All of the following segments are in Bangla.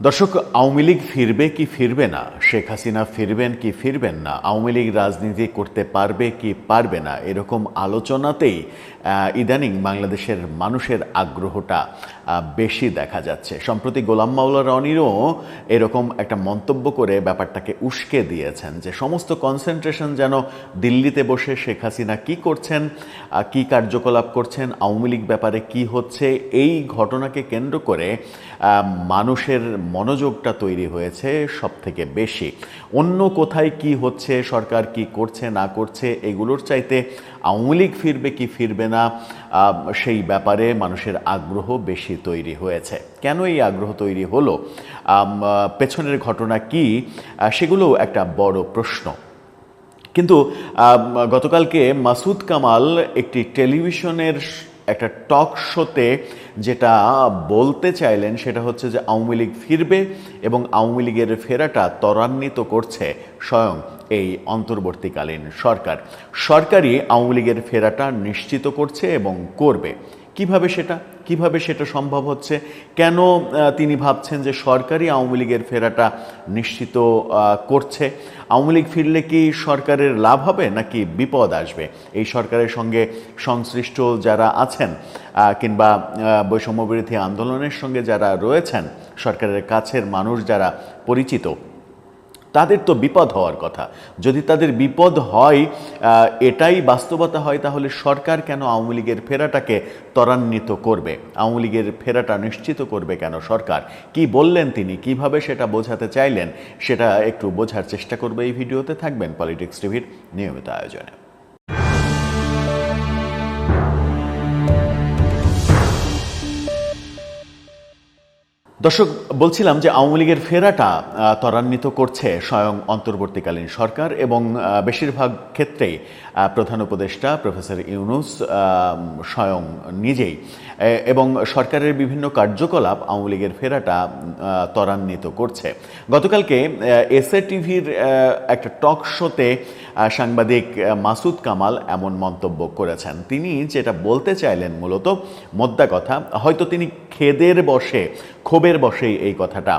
দর্শক, আওয়ামী লীগ ফিরবে কি ফিরবে না, শেখ হাসিনা ফিরবেন কি ফিরবেন না, আওয়ামী লীগ রাজনীতি করতে পারবে কি পারবে না, এরকম আলোচনাতেই ইদানিং বাংলাদেশের মানুষের আগ্রহটা বেশি দেখা যাচ্ছে। সম্প্রতি গোলাম মাওলা রনিরও এরকম একটা মন্তব্য করে ব্যাপারটাকে উস্কে দিয়েছেন যে সমস্ত কনসেন্ট্রেশন যেন দিল্লিতে বসে শেখ হাসিনা কি করছেন, কি কার্যকলাপ করছেন, আওয়ামী লীগ ব্যাপারে কি হচ্ছে, এই ঘটনাকে কেন্দ্র করে মানুষের মনোযোগটা তৈরি হয়েছে সব থেকে বেশি। অন্য কোথায় কি হচ্ছে, সরকার কি করছে না করছে, এগুলোর চাইতে আওয়ামী লীগ ফিরবে কি ফিরবে না সেই ব্যাপারে মানুষের আগ্রহ বেশি তৈরি হয়েছে। কেন এই আগ্রহ তৈরি হলো, পেছনের ঘটনা কি, সেগুলো একটা বড় প্রশ্ন। কিন্তু গতকালকে মাসুদ কামাল একটি টেলিভিশনের একটা টক শোতে যেটা বলতে চাইলেন সেটা হচ্ছে যে আওয়ামী লীগ ফিরবে এবং আওয়ামী লীগের ফেরাটা ত্বরান্বিত করছে স্বয়ং এই অন্তর্বর্তীকালীন সরকার। সরকারই আওয়ামী লীগের ফেরাটা নিশ্চিত করছে এবং করবে। কিভাবে সেটা সম্ভব হচ্ছে? কেন তিনি ভাবছেন যে সরকারই আওয়ামী লীগের ফেরাটা নিশ্চিত করছে? আওয়ামী লীগ ফিরলে কি সরকারের লাভ হবে নাকি বিপদ আসবে? এই সরকারের সঙ্গে সংশ্লিষ্ট যারা আছেন কিংবা বৈষম্যবিরোধী আন্দোলনের সঙ্গে যারা রয়েছেন, সরকারের কাছের মানুষ যারা পরিচিত, তাদের তো বিপদ হওয়ার কথা। যদি তাদের বিপদ হয়, এটাই বাস্তবতা হয়, তাহলে সরকার কেন আওয়ামী লীগের ফেরাটাকে ত্বরান্বিত করবে, আওয়ামী লীগের ফেরাটা নিশ্চিত করবে কেন সরকার? কি বললেন তিনি, কিভাবে সেটা বোঝাতে চাইলেন, সেটা একটু বোঝার চেষ্টা করবে এই ভিডিওতে। থাকবেন পলিটিক্স টিভির নিয়মিত আয়োজনে। দর্শক, বলছিলাম যে আওয়ামী লীগের ফেরাটা ত্বরান্বিত করছে স্বয়ং অন্তর্বর্তীকালীন সরকার এবং বেশিরভাগ ক্ষেত্রেই প্রধান উপদেষ্টা প্রফেসর ইউনূস স্বয়ং নিজেই, এবং সরকারের বিভিন্ন কার্যকলাপ আওয়ামী লীগের ফেরাটা ত্বরান্বিত করছে। গতকালকে এসএ টিভির একটা টক শোতে সাংবাদিক মাসুদ কামাল এমন মন্তব্য করেছেন। তিনি যেটা বলতে চাইলেন মূলত মোদ্দা কথা, হয়তো তিনি ক্ষোভের বশেই এই কথাটা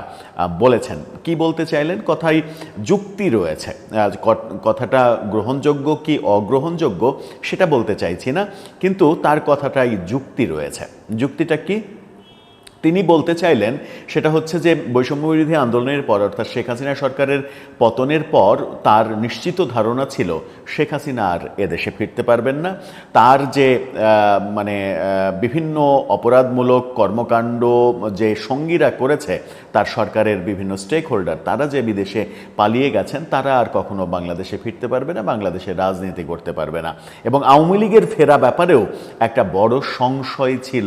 বলেছেন। কি বলতে চাইলেন? কথায় যুক্তি রয়েছে। কথাটা গ্রহণযোগ্য কি অগ্রহণযোগ্য সেটা বলতে চাইছি না, কিন্তু তার কথাটাই যুক্তি রয়েছে। যুক্তিটা কি তিনি বলতে চাইলেন সেটা হচ্ছে যে বৈষম্যবিরোধী আন্দোলনের পর, অর্থাৎ শেখ হাসিনা সরকারের পতনের পর তার নিশ্চিত ধারণা ছিল শেখ হাসিনা আর এদেশে ফিরতে পারবেন না। তার যে বিভিন্ন অপরাধমূলক কর্মকাণ্ড যে সঙ্গীরা করেছে, তার সরকারের বিভিন্ন স্টেক হোল্ডার, তারা যে বিদেশে পালিয়ে গেছেন, তারা আর কখনো বাংলাদেশে ফিরতে পারবে না, বাংলাদেশে রাজনীতি করতে পারবে না। এবং আওয়ামী লীগের ফেরা ব্যাপারেও একটা বড় সংশয় ছিল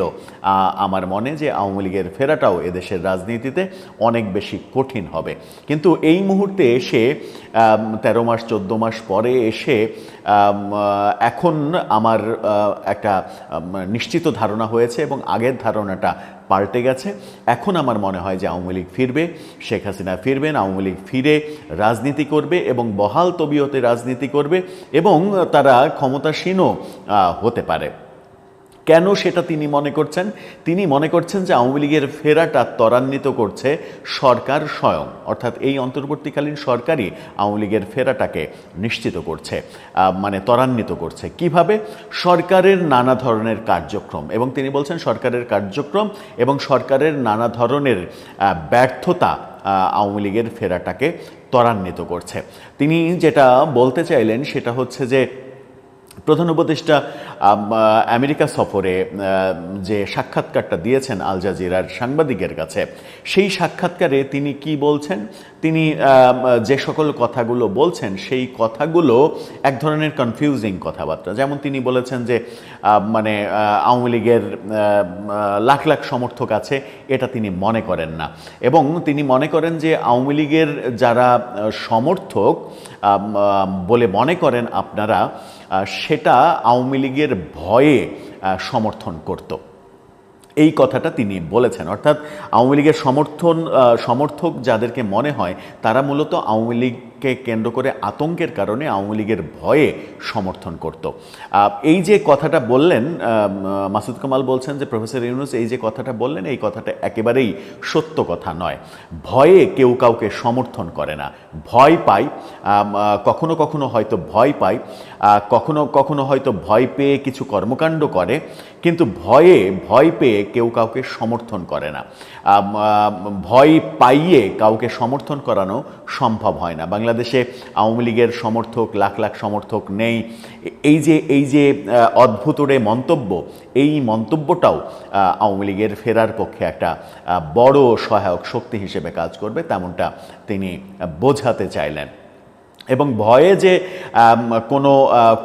আমার মনে, যে আওয়ামী লীগের ফেরাটাও এদেশের রাজনীতিতে অনেক বেশি কঠিন হবে। কিন্তু এই মুহূর্তে এসে 13 মাস 14 মাস পরে এসে এখন আমার একটা নিশ্চিত ধারণা হয়েছে এবং আগের ধারণাটা পাল্টে গেছে। এখন আমার মনে হয় যে আওয়ামী লীগ ফিরবে, শেখ হাসিনা ফিরবেন, আওয়ামী লীগ ফিরে রাজনীতি করবে এবং বহাল তবিয়তে রাজনীতি করবে এবং তারা ক্ষমতাসীনও হতে পারে। কেন সেটা তিনি মনে করছেন? তিনি মনে করছেন যে আওয়ামী লীগের ফেরাটা ত্বরান্বিত করছে সরকার স্বয়ং, অর্থাৎ এই অন্তর্বর্তীকালীন সরকারই আওয়ামী লীগের ফেরাটাকে নিশ্চিত করছে, ত্বরান্বিত করছে। কিভাবে? সরকারের নানা ধরনের কার্যক্রম, এবং তিনি বলছেন সরকারের কার্যক্রম এবং সরকারের নানা ধরনের ব্যর্থতা আওয়ামী লীগের ফেরাটাকে ত্বরান্বিত করছে। তিনি যেটা বলতে চাইলেন সেটা হচ্ছে যে প্রধান উপদেষ্টা আমেরিকা সফরে যে সাক্ষাৎকারটা দিয়েছেন আল জাজিরার সাংবাদিকের কাছে, সেই সাক্ষাৎকারে তিনি কি বলছেন? তিনি যে সকল কথাগুলো বলছেন সেই কথাগুলো এক ধরনের কনফিউজিং কথাবার্তা। যেমন তিনি বলেছেন যে আওয়ামী লীগের লাখ লাখ সমর্থক আছে, এটা তিনি মনে করেন না, এবং তিনি মনে করেন যে আওয়ামী লীগের যারা সমর্থক বলে মনে করেন আপনারা, সেটা আওয়ামী লীগের ভয়ে সমর্থন করত। এই কথাটা তিনি বলেছেন। অর্থাৎ আওয়ামী লীগের সমর্থক যাদেরকে মনে হয়, তারা মূলত আওয়ামী লীগ লীগকে কেন্দ্র করে আতঙ্কের কারণে আওয়ামী লীগের ভয়ে সমর্থন করত। এই যে কথাটা বললেন মাসুদ কামাল বলছেন যে প্রফেসর ইউনূস এই যে কথাটা বললেন এই কথাটা একেবারেই সত্য কথা নয়। ভয়ে কেউ কাউকে সমর্থন করে না, ভয় পায়, কখনো কখনো হয়তো ভয় পায়, কখনো কখনো হয়তো ভয় পেয়ে কিছু কর্মকাণ্ড করে, কিন্তু ভয় পেয়ে কেউ কাউকে সমর্থন করে না। ভয় পাইয়ে কাউকে সমর্থন করানো সম্ভব হয় না। বাংলাদেশে আওয়ামী লীগের সমর্থক লাখ লাখ সমর্থক নেই। এই যে অদ্ভুতরে মন্তব্য, এই মন্তব্যটাও আওয়ামী লীগের ফেরার পক্ষে একটা বড় সহায়ক শক্তি হিসেবে কাজ করবে, তেমনটা তিনি বোঝাতে চাইলেন। এবং ভয়ে যে কোনো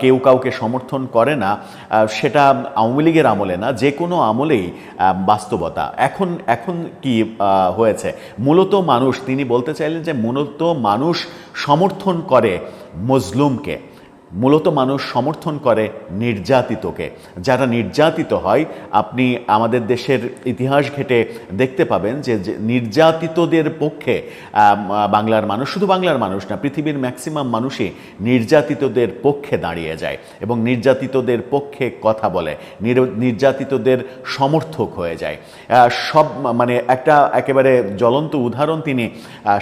কেউ কাউকে সমর্থন করে না, সেটা আওয়ামী লীগের আমলে না, যে কোনো আমলেই বাস্তবতা। এখন কি হয়েছে, মূলত মানুষ, তিনি বলতে চাইলেন যে মূলত মানুষ সমর্থন করে মজলুমকে, মূলত মানুষ সমর্থন করে নির্যাতিতকে। যারা নির্যাতিত হয়, আপনি আমাদের দেশের ইতিহাস ঘেঁটে দেখতে পাবেন যে নির্যাতিতদের পক্ষে বাংলার মানুষ, শুধু বাংলার মানুষ না, পৃথিবীর ম্যাক্সিমাম মানুষই নির্যাতিতদের পক্ষে দাঁড়িয়ে যায় এবং নির্যাতিতদের পক্ষে কথা বলে, নির্যাতিতদের সমর্থক হয়ে যায়। সব মানে একটা একেবারে জ্বলন্ত উদাহরণ তিনি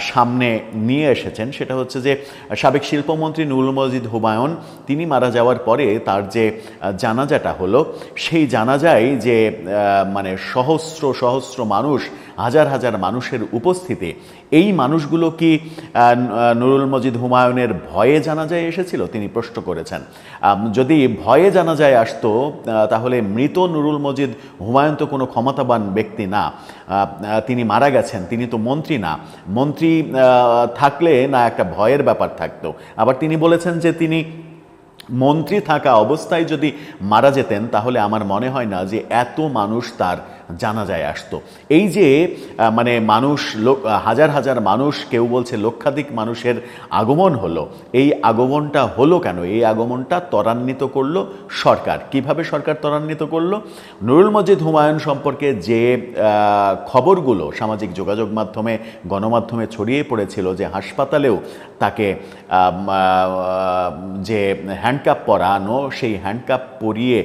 সামনে নিয়ে এসেছেন, সেটা হচ্ছে যে সাবেক শিল্পমন্ত্রী নুরুল মজিদ হুমায়ুন, তিনি মারা যাওয়ার পরে তার যে জানাজাটা হলো, সেই জানাজায় যে মানে সহস্র সহস্র মানুষ, হাজার হাজার মানুষের উপস্থিতি, এই মানুষগুলো কি নুরুল মজিদ হুমায়ুনের ভয়ে জানাজায় এসেছিল, তিনি প্রশ্ন করেছেন। যদি ভয়ে জানাজায় আসতো তাহলে মৃত নুরুল মজিদ হুমায়ুন তো কোনো ক্ষমতাবান ব্যক্তি না, তিনি মারা গেছেন, তিনি তো মন্ত্রী না। মন্ত্রী থাকলে না একটা ভয়ের ব্যাপার থাকতো। আবার তিনি বলেছেন যে তিনি মন্ত্রী থাকা অবস্থায় যদি মারা যেতেন তাহলে আমার মনে হয় না যে এত মানুষ তার জানাজায় আসতো। এই যে মানে মানুষ, হাজার হাজার মানুষ, কেউ বলছে লক্ষাধিক মানুষের আগমন হলো, এই আগমনটা হলো কেন? এই আগমনটা ত্বরান্বিত করলো সরকার। কিভাবে সরকার ত্বরান্বিত করলো? নুরুল মজিদ হুমায়ুন সম্পর্কে যে খবরগুলো সামাজিক যোগাযোগ মাধ্যমে, গণমাধ্যমে ছড়িয়ে পড়েছিল যে হাসপাতালেও তাকে যে হ্যান্ডকাপ পরানো, সেই হ্যান্ডকাপ পরিয়ে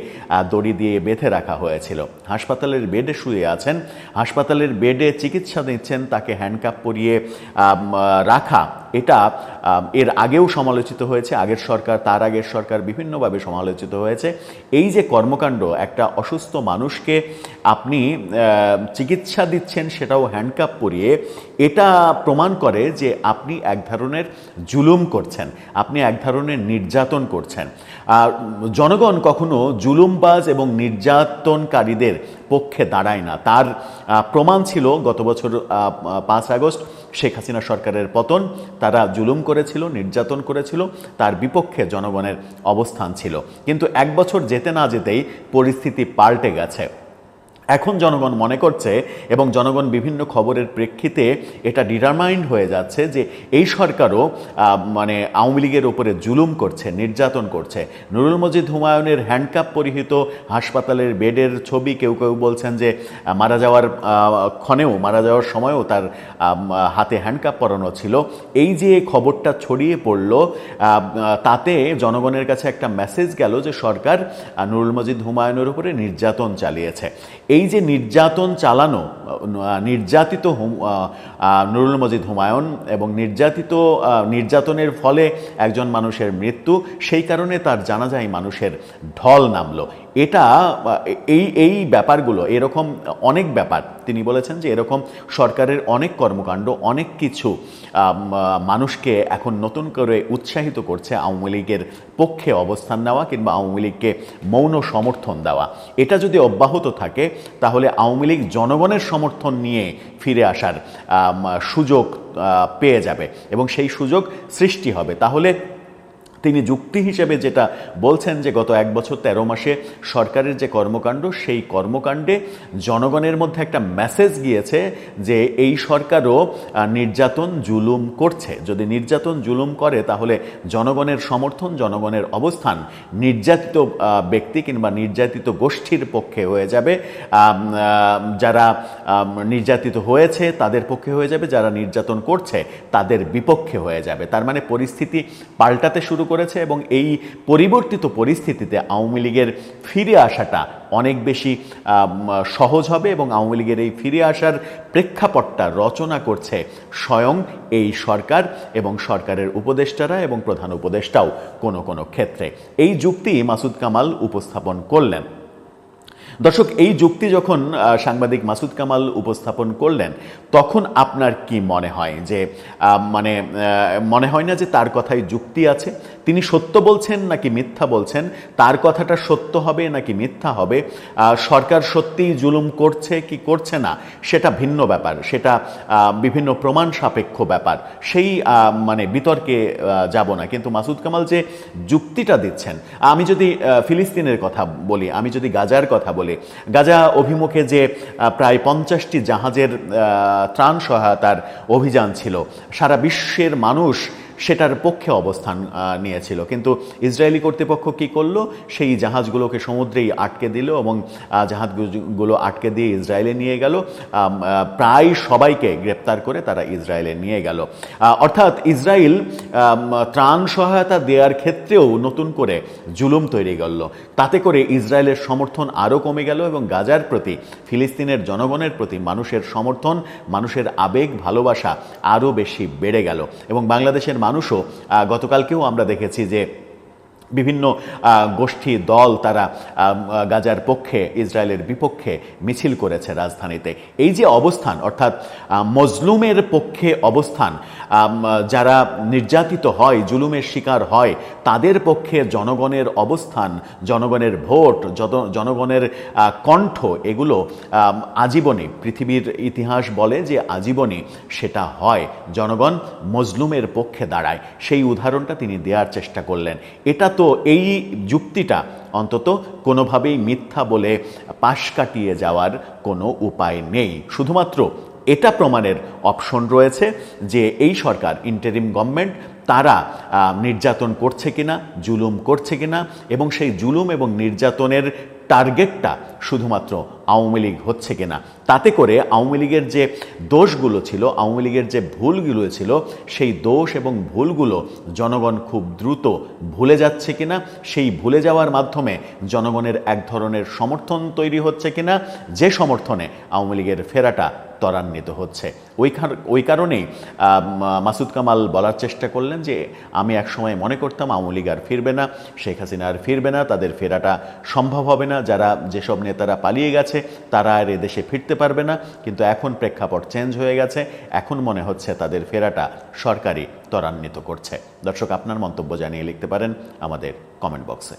দড়ি দিয়ে বেঁধে রাখা হয়েছিল, হাসপাতালের বেডে শুয়ে আছেন, হাসপাতালের বেডে চিকিৎসা দিচ্ছেন, তাকে হ্যান্ডকাপ পরিয়ে রাখা, এটা এর আগেও সমালোচিত হয়েছে, আগের সরকার, তার আগের সরকার, বিভিন্নভাবে সমালোচিত হয়েছে। এই যে কর্মকাণ্ড, একটা অসুস্থ মানুষকে আপনি চিকিৎসা দিচ্ছেন সেটাও হ্যান্ডকাপ পরিয়ে, এটা প্রমাণ করে যে আপনি এক ধরনের জুলুম করছেন, আপনি এক ধরনের নির্যাতন করছেন। জনগণ কখনো জুলুমবাজ এবং নির্যাতনকারীদের পক্ষে দাঁড়ায় না। তার প্রমাণ ছিল গত বছর 5 আগস্ট শেখ হাসিনা সরকারের পতন। তারা জুলুম করেছিল, নির্যাতন করেছিল, তার বিপক্ষে জনগণের অবস্থান ছিল। কিন্তু 1 বছর যেতে না যেতেই পরিস্থিতি পাল্টে গেছে। এখন জনগণ মনে করছে এবং জনগণ বিভিন্ন খবরের প্রেক্ষিতে এটা ডিটারমাইন্ড হয়ে যাচ্ছে যে এই সরকারও মানে আওয়ামী লীগের উপরে জুলুম করছে, নির্যাতন করছে। নুরুল মজিদ হুমায়ুনের হ্যান্ডকাপ পরিহিত হাসপাতালের বেডের ছবি, কেউ কেউ বলছেন যে মারা যাওয়ার ক্ষণেও, মারা যাওয়ার সময়ও তার হাতে হ্যান্ডকাপ পরানো ছিল। এই যে খবরটা ছড়িয়ে পড়ল, তাতে জনগণের কাছে একটা মেসেজ গেল যে সরকার নুরুল মজিদ হুমায়ুনের উপরে নির্যাতন চালিয়েছে। এই যে নির্যাতন চালানো, নির্যাতিত নুরুল মজিদ হুমায়ুন এবং নির্যাতনের ফলে একজন মানুষের মৃত্যু, সেই কারণে তার জানাজায় মানুষের ঢল নামলো। এটা এই ব্যাপারগুলো, এরকম অনেক ব্যাপার, তিনি বলেছেন যে এরকম সরকারের অনেক কর্মকাণ্ড, অনেক কিছু মানুষকে এখন নতুন করে উৎসাহিত করছে আওয়ামী লীগের পক্ষে অবস্থান নেওয়া কিংবা আওয়ামী লীগকে মৌন সমর্থন দেওয়া। এটা যদি অব্যাহত থাকে তাহলে আওয়ামী লীগ জনগণের সমর্থন নিয়ে ফিরে আসার সুযোগ পেয়ে যাবে এবং সেই সুযোগ সৃষ্টি হবে। তিনি যুক্তি হিসেবে যেটা বলছেন যে গত 1 বছর 13 মাসে সরকারের যে কর্মকাণ্ড, সেই কর্মকাণ্ডে জনগণের মধ্যে একটা মেসেজ গিয়েছে যে এই সরকারও নির্যাতন জুলুম করছে। যদি নির্যাতন জুলুম করে তাহলে জনগণের সমর্থন, জনগণের অবস্থান নির্যাতিত ব্যক্তি কিংবা নির্যাতিত গোষ্ঠীর পক্ষে হয়ে যাবে, যারা নির্যাতিত হয়েছে তাদের পক্ষে হয়ে যাবে, যারা নির্যাতন করছে তাদের বিপক্ষে হয়ে যাবে। তার মানে পরিস্থিতি পাল্টাতে শুরু করেছে এবং এই পরিবর্তিত পরিস্থিতিতে আওয়ামী লীগের ফিরে আসাটা অনেক বেশি সহজ হবে এবং আওয়ামী লীগের এই ফিরে আসার প্রেক্ষাপটটা রচনা করছে স্বয়ং এই সরকার এবং সরকারের উপদেষ্টারা এবং প্রধান উপদেষ্টাও কোনো কোনো ক্ষেত্রে। এই যুক্তি মাসুদ কামাল উপস্থাপন করলেন। দর্শক, এই যুক্তি যখন সাংবাদিক মাসুদ কামাল উপস্থাপন করলেন তখন আপনার কি মনে হয় যে মনে হয় না যে তার কথায় যুক্তি আছে? তিনি সত্য বলছেন নাকি মিথ্যা বলছেন? তার কথাটা সত্য হবে নাকি মিথ্যা হবে? সরকার সত্যিই জুলুম করছে কি করছে না সেটা ভিন্ন ব্যাপার, সেটা বিভিন্ন প্রমাণ সাপেক্ষ ব্যাপার, সেই বিতর্কে যাব না। কিন্তু মাসুদ কামাল যে যুক্তিটা দিচ্ছেন, আমি যদি ফিলিস্তিনের কথা বলি, আমি যদি গাজার কথা বলি, গাজা অভিমুখে যে প্রায় 50টি জাহাজের ত্রাণ সহায়তার অভিযান ছিল, সারা বিশ্বের মানুষ সেটার পক্ষে অবস্থান নিয়েছিল, কিন্তু ইসরায়েলি কর্তৃপক্ষ কি করলো? সেই জাহাজগুলোকে সমুদ্রেই আটকে দিল এবং জাহাজগুলো আটকে দিয়ে ইসরায়েলে নিয়ে গেল, প্রায় সবাইকে গ্রেপ্তার করে তারা ইসরায়েলে নিয়ে গেল। অর্থাৎ ইসরায়েল ত্রাণ সহায়তা দেওয়ার ক্ষেত্রেও নতুন করে জুলুম তৈরি করলো। তাতে করে ইসরায়েলের সমর্থন আরও কমে গেল এবং গাজার প্রতি, ফিলিস্তিনের জনগণের প্রতি মানুষের সমর্থন, মানুষের আবেগ ভালোবাসা আরও বেশি বেড়ে গেল। এবং বাংলাদেশের মানুষও গতকালকেও আমরা দেখেছি যে বিভিন্ন গোষ্ঠী দল তারা গাজার পক্ষে, ইসরায়েলের বিপক্ষে মিছিল করেছে রাজধানীতে। এই যে অবস্থান, অর্থাৎ মজলুমের পক্ষে অবস্থান, যারা নির্যাতিত হয়, জুলুমের শিকার হয়, তাদের পক্ষে জনগণের অবস্থান, জনগণের ভোট, জনগণের কণ্ঠ, এগুলো আজীবনী, পৃথিবীর ইতিহাস বলে যে আজীবনী সেটা হয়, জনগণ মজলুমের পক্ষে দাঁড়ায়। সেই উদাহরণটা তিনি দেওয়ার চেষ্টা করলেন। এটা তো এই যুক্তিটা অন্তত কোনোভাবেই মিথ্যা বলে পাশ কাটিয়ে যাওয়ার কোনো উপায় নেই। শুধুমাত্র এটা প্রমাণের অপশন রয়েছে যে এই সরকার, ইন্টারিম গভর্নমেন্ট, তারা নির্যাতন করছে কিনা, জুলুম করছে কিনা, এবং সেই জুলুম এবং নির্যাতনের টার্গেটটা শুধুমাত্র আওয়ামী লীগ হচ্ছে কিনা। তাতে করে আওয়ামী লীগের যে দোষগুলো ছিল, আওয়ামী লীগের যে ভুলগুলো ছিল, সেই দোষ এবং ভুলগুলো জনগণ খুব দ্রুত ভুলে যাচ্ছে কিনা, সেই ভুলে যাওয়ার মাধ্যমে জনগণের এক ধরনের সমর্থন তৈরি হচ্ছে কিনা, যে সমর্থনে আওয়ামী লীগের ফেরাটা ত্বরান্বিত হচ্ছে। ওই কারণেই মাসুদ কামাল বলার চেষ্টা করলেন যে আমি একসময় মনে করতাম আওয়ামী লীগ আর ফিরবে না, শেখ হাসিনা আর ফিরবে না, তাদের ফেরাটা সম্ভব হবে না, যেসব নেতারা পালিয়ে গেছে তারা আর এদেশে ফিরতে পারবে না। কিন্তু এখন প্রেক্ষাপট চেঞ্জ হয়ে গেছে, এখন মনে হচ্ছে তাদের ফেরাটা সরকারই ত্বরান্বিত করছে। দর্শক, আপনার মন্তব্য জানিয়ে লিখতে পারেন আমাদের কমেন্ট বক্সে।